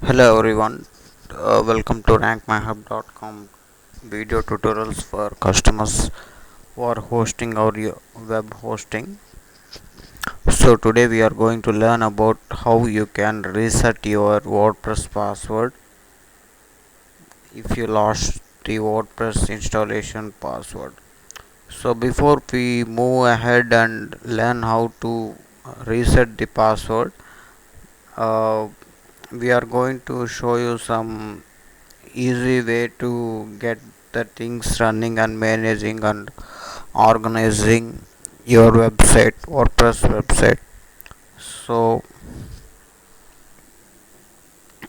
Hello everyone, welcome to rankmyhub.com video tutorials for customers who are hosting or web hosting. So today we are going to learn about how you can reset your WordPress password if you lost the WordPress installation password. So before we move ahead and learn how to reset the password, uh, we are going to show you some easy way to get the things running and managing and organizing your website, WordPress website. So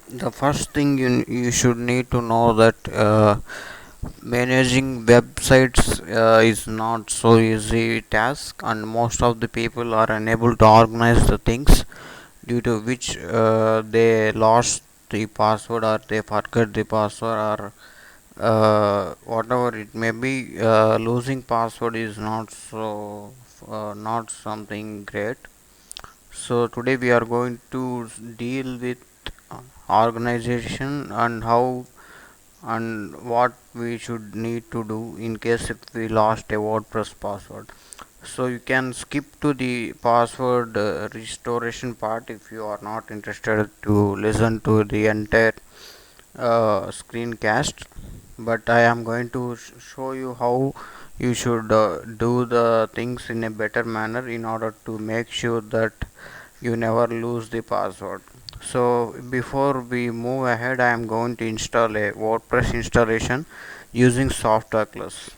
the first thing you should need to know that managing websites is not so easy task, and most of the people are unable to organize the things, due to which they lost the password or they forget the password, or whatever it may be. Losing password is not something great. So today we are going to deal with organization and how and what we should need to do in case if we lost a WordPress password. So you can skip to the password restoration part if you are not interested to listen to the entire screencast, but I am going to show you how you should do the things in a better manner in order to make sure that you never lose the password. So before we move ahead, I am going to install a WordPress installation using Softaculous.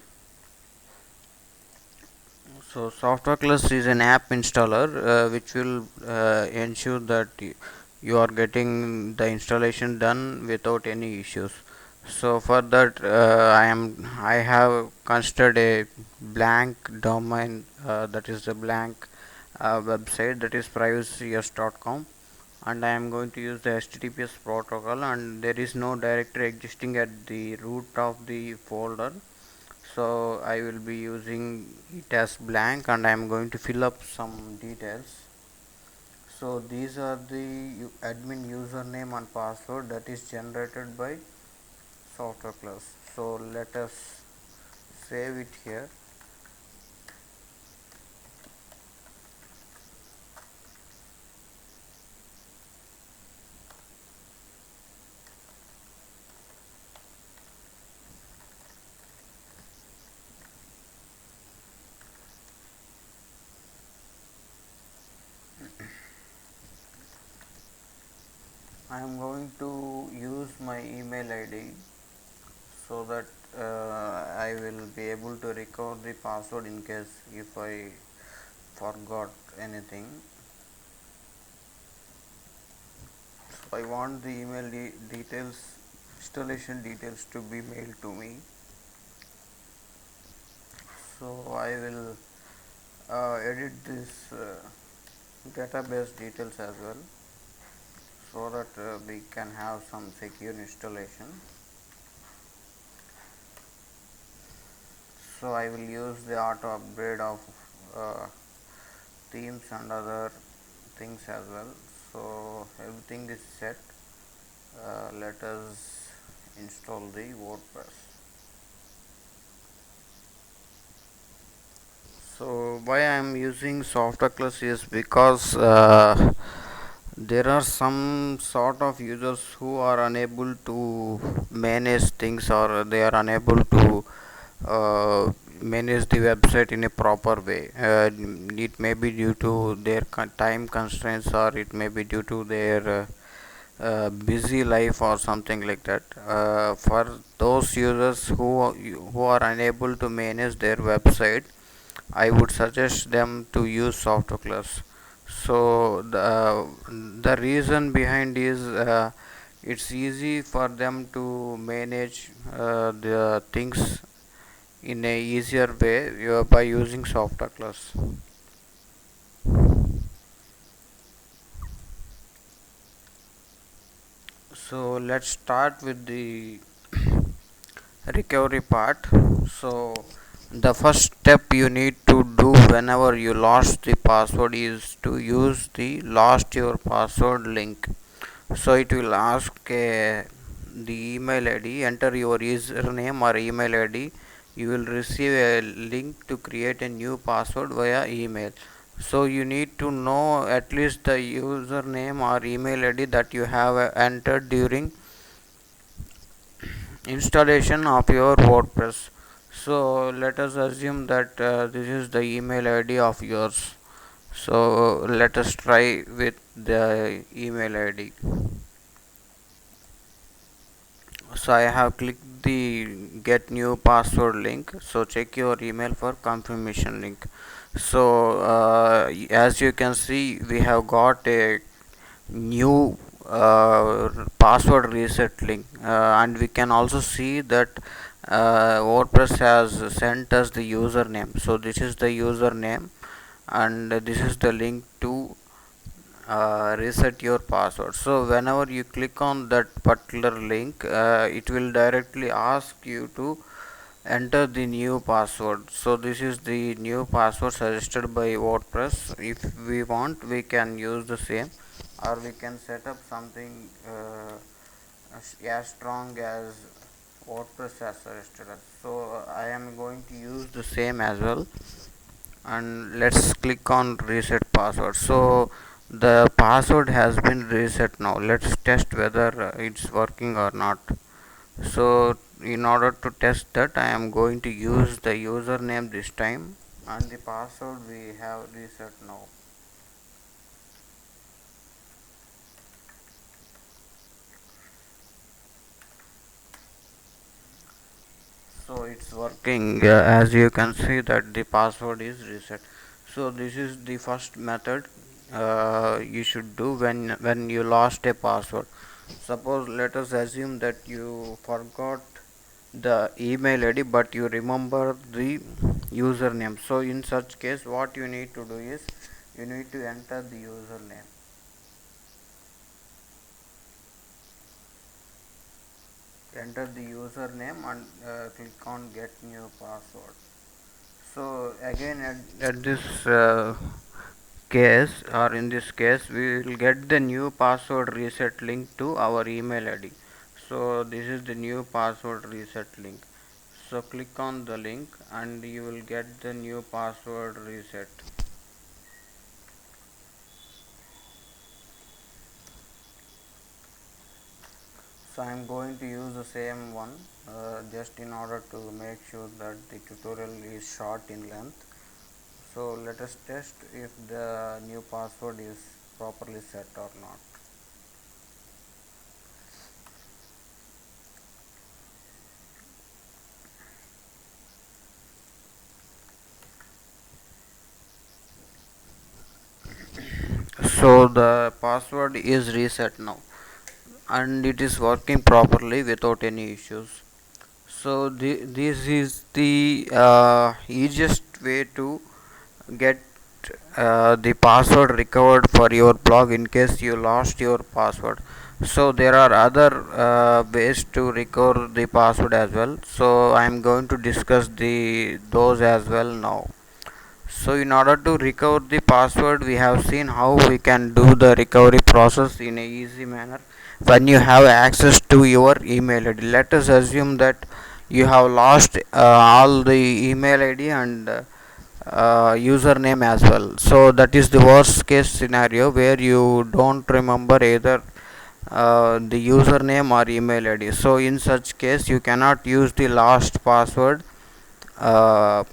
So Softaculous is an app installer which will ensure that you are getting the installation done without any issues. So for that, I have considered a blank domain, that is the blank website, that is privacyyes.com, and I am going to use the HTTPS protocol, and there is no directory existing at the root of the folder. So I will be using it as blank, and I am going to fill up some details. So these are the admin username and password that is generated by Softaculous. So let us save it here. I am going to use my email ID so that I will be able to recover the password in case if I forgot anything. So I want the email details, installation details, to be mailed to me. So I will edit this database details as well, so that we can have some secure installation. So I will use the auto upgrade of uh, themes and other things as well. So everything is set. Let us install the WordPress. So why I am using Softaculous is because there are some sort of users who are unable to manage things, or they are unable to manage the website in a proper way. It may be due to their time constraints, or it may be due to their busy life or something like that. For those users who are unable to manage their website, I would suggest them to use Softaculous. So the reason behind is it's easy for them to manage the things in a easier way by using Softaculous. So let's start with the recovery part. So the first step you need to do whenever you lost the password is to use the lost your password link. So it will ask the email id. Enter your username or email id. You will receive a link to create a new password via email. So you need to know at least the username or email id that you have entered during installation of your WordPress. So let us assume that this is the email id of yours. So let us try with the email id. So I have clicked the get new password link. So check your email for confirmation link. So as you can see, we have got a new password reset link, and we can also see that WordPress has sent us the username. So this is the username, and this is the link to reset your password. So whenever you click on that particular link, it will directly ask you to enter the new password. So this is the new password suggested by WordPress. If we want, we can use the same, or we can set up something as strong as WordPress has suggested us. So I am going to use the same as well, and let's click on reset password. So the password has been reset. Now let's test whether it's working or not. So in order to test that, I am going to use the username this time, and the password we have reset now. So it's working. As you can see that the password is reset. So this is the first method you should do when you lost a password. Suppose let us assume that you forgot the email id but you remember the username. So in such case, what you need to do is you need to enter the username. Enter the username and click on get new password. So again at this case, or in this case, we will get the new password reset link to our email id. So this is the new password reset link. So click on the link and you will get the new password reset. So I am going to use the same one just in order to make sure that the tutorial is short in length. So let us test if the new password is properly set or not. So the password is reset now, and it is working properly without any issues. So this is the easiest way to get the password recovered for your blog in case you lost your password. So there are other ways to recover the password as well. So I am going to discuss the those as well now. So in order to recover the password, we have seen how we can do the recovery process in a easy manner when you have access to your email id. Let us assume that you have lost all the email id and username as well. So that is the worst case scenario where you don't remember either the username or email id. So in such case, you cannot use the last password uh,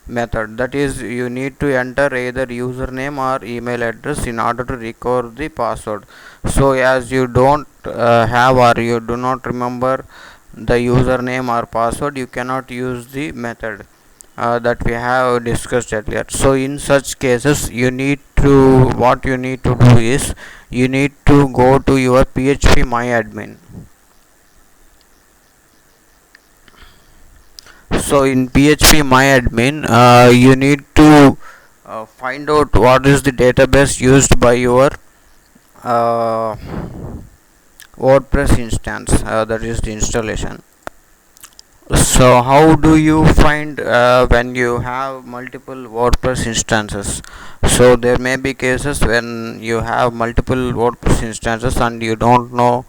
method. That is, you need to enter either username or email address in order to recover the password. So as you don't have or you do not remember the username or password, you cannot use the method that we have discussed earlier. So in such cases, you need to what you need to do is you need to go to your PHP MyAdmin. So in PHP MyAdmin, you need to find out what is the database used by your WordPress instance, that is the installation. So how do you find when you have multiple WordPress instances? So there may be cases when you have multiple WordPress instances and you don't know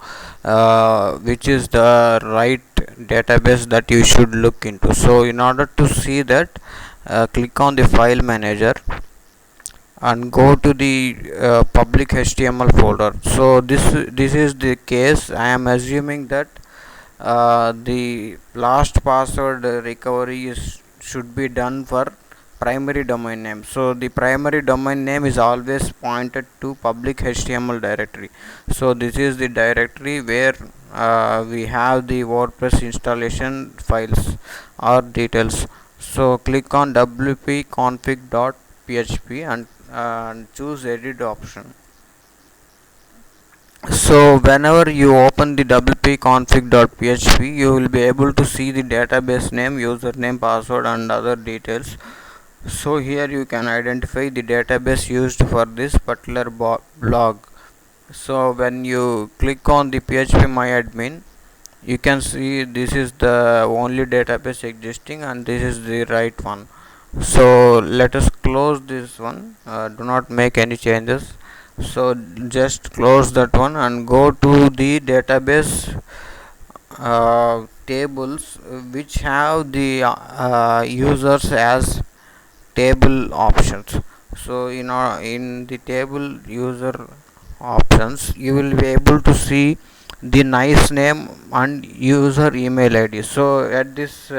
which is the right database that you should look into. So in order to see that, click on the file manager and go to the public HTML folder. So this is the case. I am assuming that the last password recovery is should be done for primary domain name. So the primary domain name is always pointed to public HTML directory. So this is the directory where we have the WordPress installation files or details. So click on wp-config.php and choose edit option. So whenever you open the wp-config.php, you will be able to see the database name, username, password and other details. So here you can identify the database used for this particular blog. So when you click on the PHPMyAdmin, you can see this is the only database existing and this is the right one. So let us close this one. Do not make any changes. So just close that one and go to the database tables which have the users as table options. So in the table user options, you will be able to see the nice name and user email id. So at this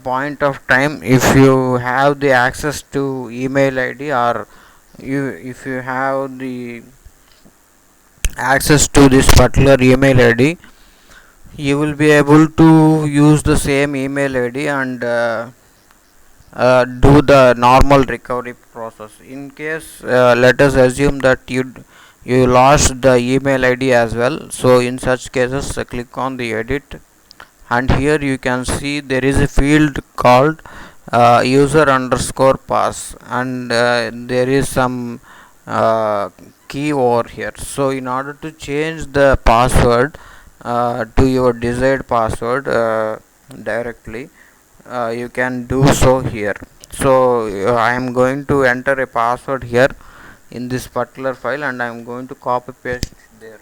point of time, if you have the access to email id, or if you have the access to this particular email id, you will be able to use the same email id and do the normal recovery process. In case, let us assume that you lost the email id as well. So in such cases, click on the edit, and here you can see there is a field called user underscore pass, and there is some key over here. So in order to change the password to your desired password directly, you can do so here. So I am going to enter a password here in this particular file, and I am going to copy paste there.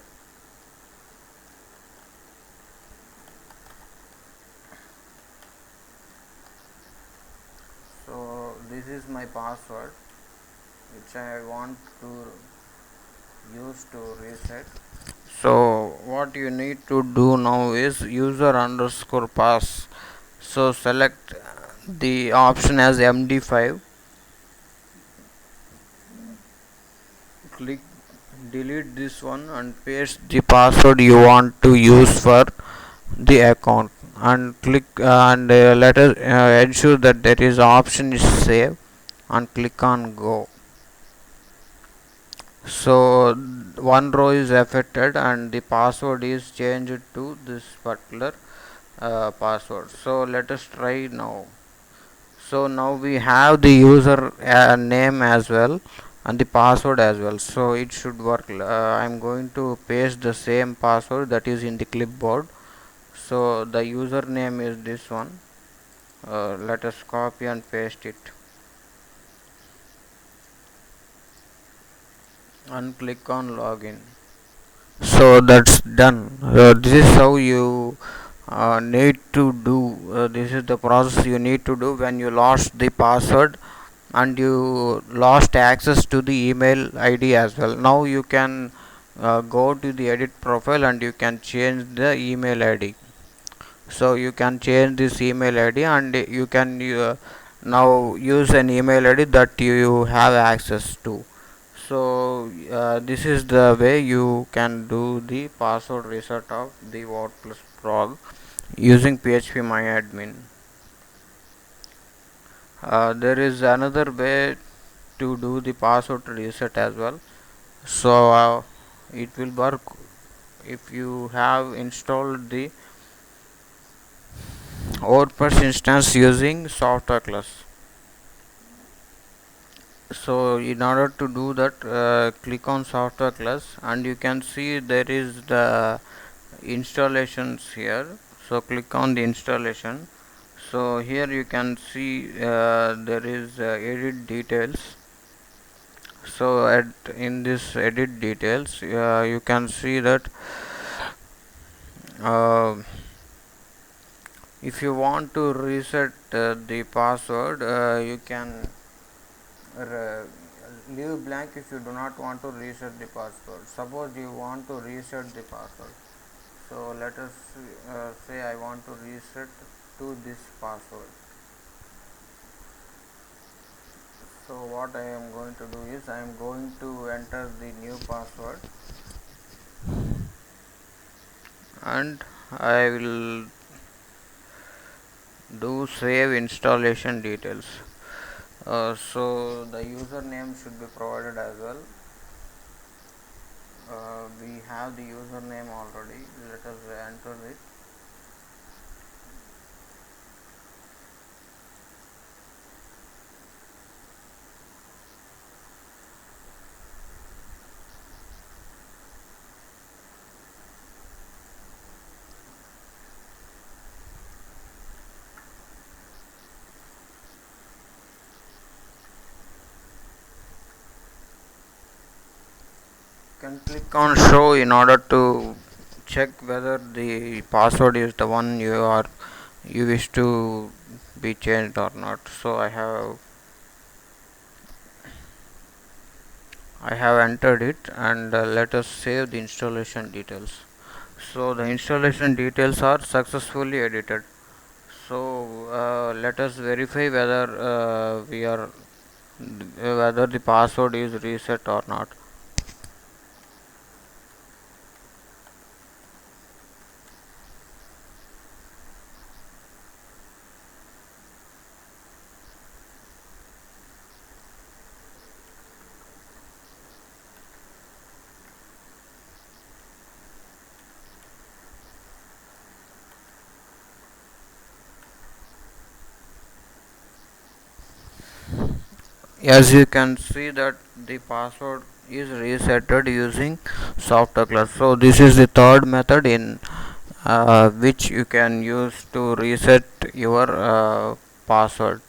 So this is my password which I want to use to reset. So what you need to do now is user underscore pass. So select the option as MD5, click delete this one and paste the password you want to use for the account, and click and let us ensure that there is option is save and click on go. So one row is affected and the password is changed to this particular password. So let us try now. So now we have the user name as well and the password as well, so it should work. I'm going to paste the same password that is in the clipboard. So the username is this one. Let us copy and paste it and click on login. So that's done. This is how you need to do. This is the process you need to do when you lost the password and you lost access to the email id as well. Now you can go to the edit profile and you can change the email id. So you can change this email id and you can now use an email id that you have access to. So this is the way you can do the password reset of the WordPress blog using PHP MyAdmin. There is another way to do the password reset as well. So it will work if you have installed the WordPress instance using Softaculous. So in order to do that, click on Softaculous and you can see there is the installations here. So click on the installation. So here you can see there is edit details. So in this edit details you can see that uh, if you want to reset the password, you can uh, leave blank if you do not want to reset the password. Suppose you want to reset the password, so let us say I want to reset to this password. So what I am going to do is I am going to enter the new password, and I will do save installation details. So the username should be provided as well. We have the username already. Let us enter it. You can click on show in order to check whether the password is the one you wish to be changed or not. So I have entered it, and let us save the installation details. So the installation details are successfully edited. So let us verify whether the password is reset or not. As you can see that the password is resetted using Softaculous. So this is the third method in which you can use to reset your password.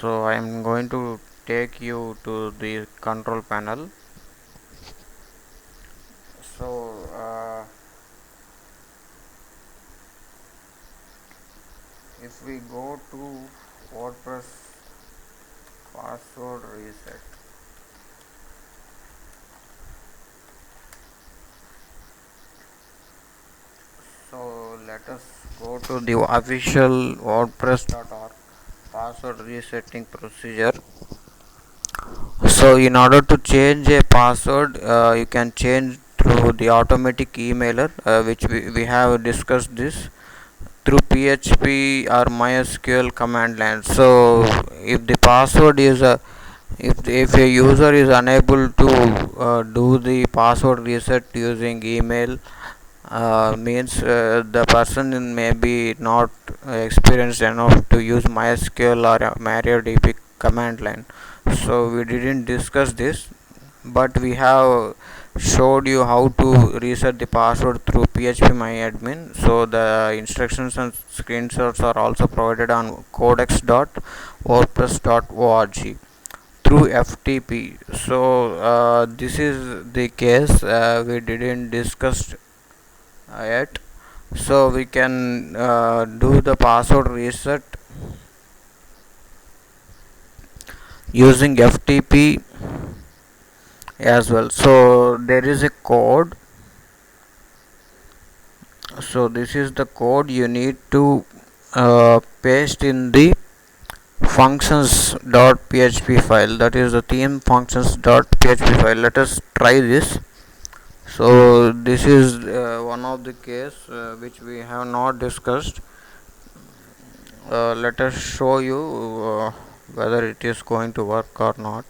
So I am going to take you to the control panel. So if we go to WordPress password reset, so let us go to the official WordPress.org password resetting procedure. So in order to change a password, you can change through the automatic emailer, which we have discussed this through PHP or MySQL command line. So if the password is if a user is unable to do the password reset using email, means the person may be not experienced enough to use MySQL or MariaDB command line. So we didn't discuss this, but we have showed you how to reset the password through PHPMyAdmin. So the instructions and screenshots are also provided on codex.wordpress.org through FTP. So this is the case we didn't discuss yet. So we can do the password reset using FTP as well. So there is a code. So this is the code you need to paste in the functions.php file, that is the theme functions.php file. Let us try this. So this is one of the case which we have not discussed. Let us show you whether it is going to work or not.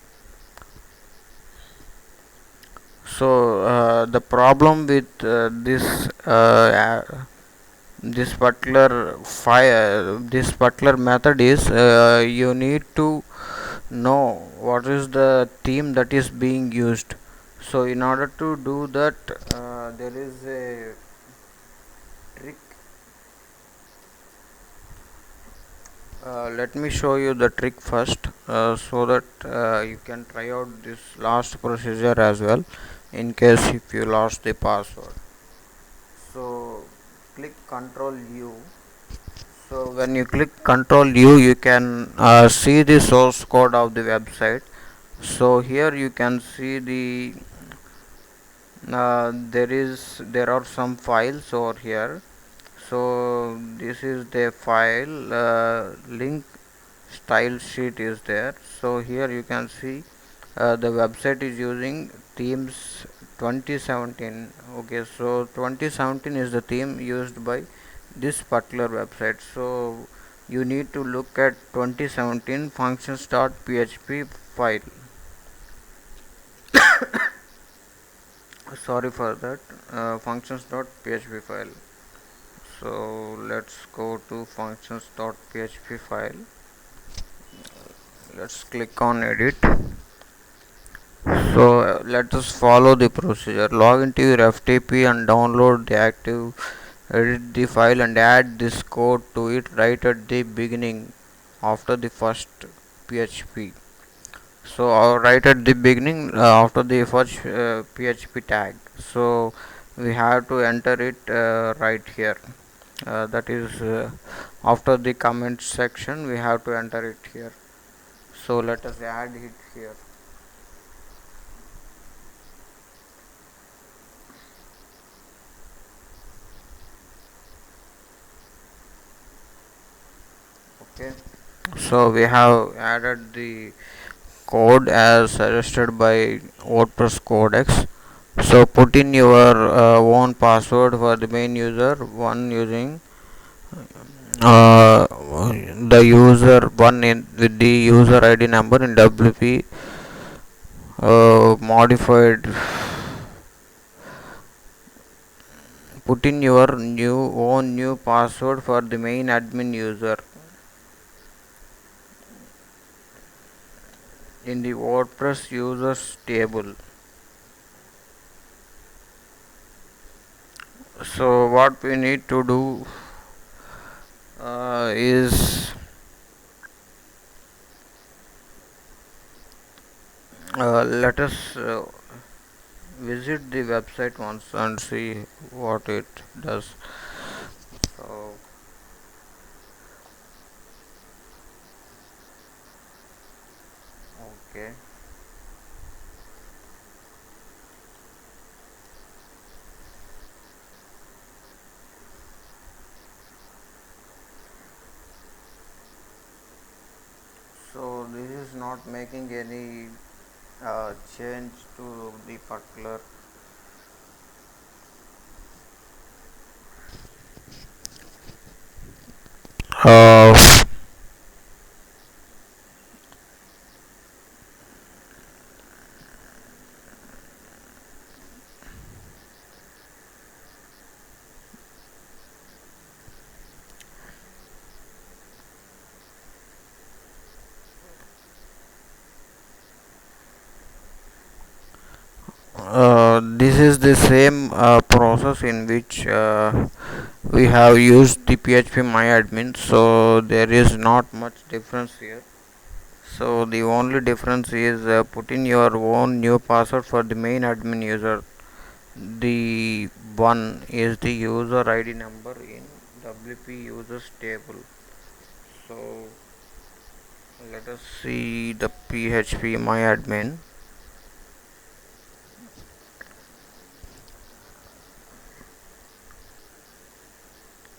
So the problem with this particular method is you need to know what is the theme that is being used. So in order to do that, there is a trick. Let me show you the trick first, so that you can try out this last procedure as well in case if you lost the password. So click Control U. So when you click Control U, you can see the source code of the website. So here you can see there are some files over here. So this is the file, link style sheet is there. So here you can see the website is using themes 2017. Okay, so 2017 is the theme used by this particular website. So you need to look at 2017 functions.php file. Sorry for that, functions.php file. So let's go to functions.php file. Let's click on edit. So let us follow the procedure. Log into your FTP and download the active, edit the file and add this code to it right at the beginning after the first PHP. So right at the beginning, after the first PHP tag. So we have to enter it right here. That is after the comment section, we have to enter it here. So let us add it here. Okay, so we have added the code as suggested by WordPress codex. So put in your own password for the main user one using uh, the user one in with the user ID number in WP modified. Put in your new password for the main admin user in the WordPress users table. So what we need to do is let us visit the website once and see what it does. So okay, so this is not making any change to the particular uh, this is the same process in which we have used the PHP MyAdmin, so there is not much difference here. So the only difference is put in your own new password for the main admin user. The one is the user ID number in WP users table. So let us see the PHP MyAdmin.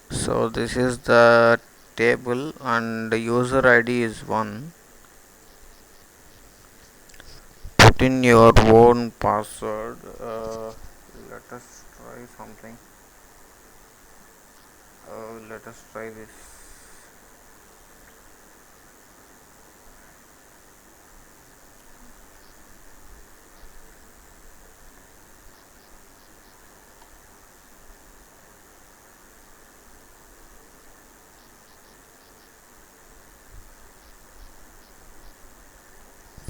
So this is the table and the user ID is 1. Put in your own password. Let us try something. Let us try this.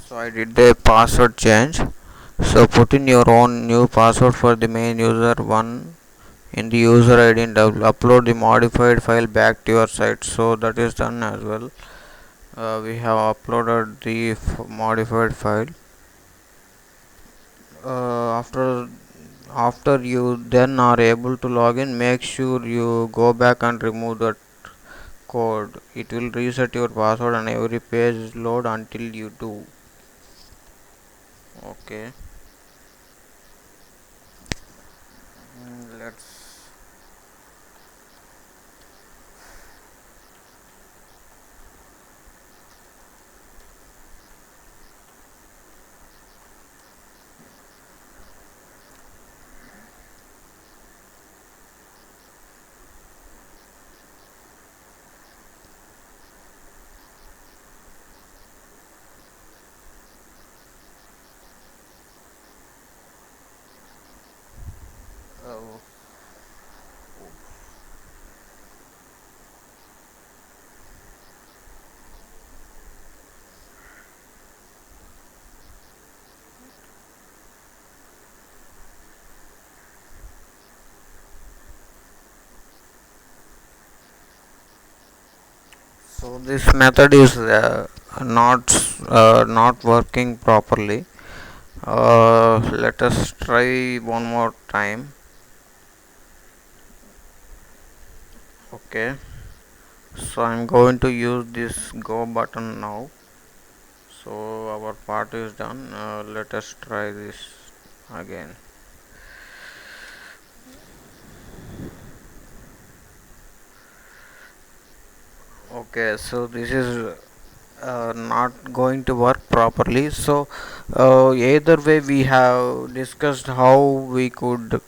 So I did the password change. So put in your own new password for the main user 1 in the user ID and upload the modified file back to your site. So that is done as well. We have uploaded the modified file. After you then are able to log in, make sure you go back and remove that code. It will reset your password and every page load until you do. Okay. Let's uh, so this method is not working properly. Let us try one more time. Okay, so I'm going to use this go button now. So our part is done. Let us try this again. Okay, so this is not going to work properly. So either way, we have discussed how we could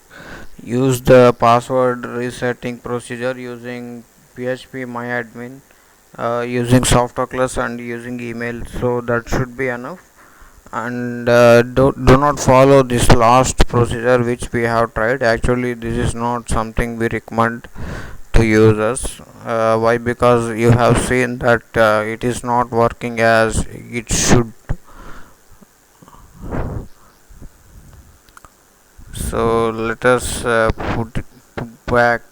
use the password resetting procedure using PHP MyAdmin, using Softaculous and using email. So that should be enough. And do not follow this last procedure which we have tried. Actually, this is not something we recommend to users. Why? Because you have seen that it is not working as it should. So let us put back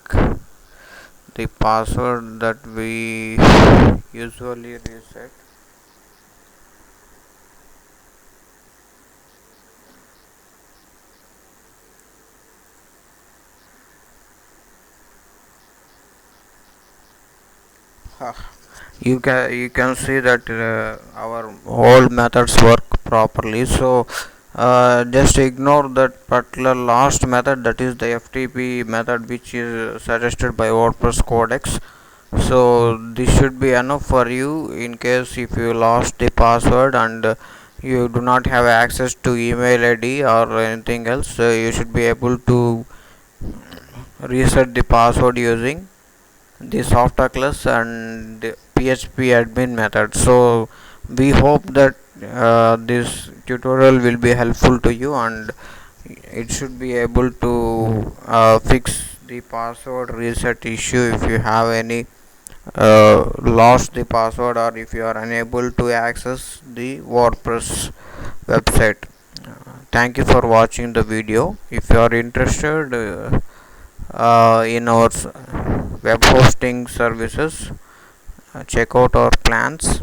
the password that we usually reset. You can see that our whole methods work properly. So just ignore that particular last method, that is the FTP method, which is suggested by WordPress codex. So this should be enough for you in case if you lost the password and you do not have access to email ID or anything else. You should be able to reset the password using the Softaculous and PHPMyAdmin method. So we hope that this tutorial will be helpful to you and it should be able to fix the password reset issue if you have any lost the password or if you are unable to access the WordPress website. Thank you for watching the video. If you are interested in our web hosting services, check out our plans.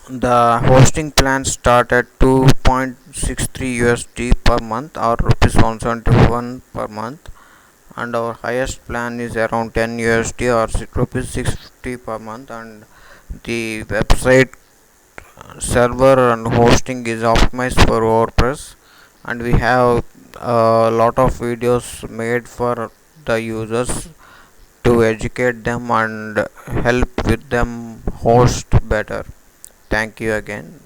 The hosting plans start at 2.63 USD per month or rupees 171 per month, and our highest plan is around 10 USD or rupees 650 per month, and the website server and hosting is optimized for WordPress, and we have a lot of videos made for the users to educate them and help with them host better. Thank you again.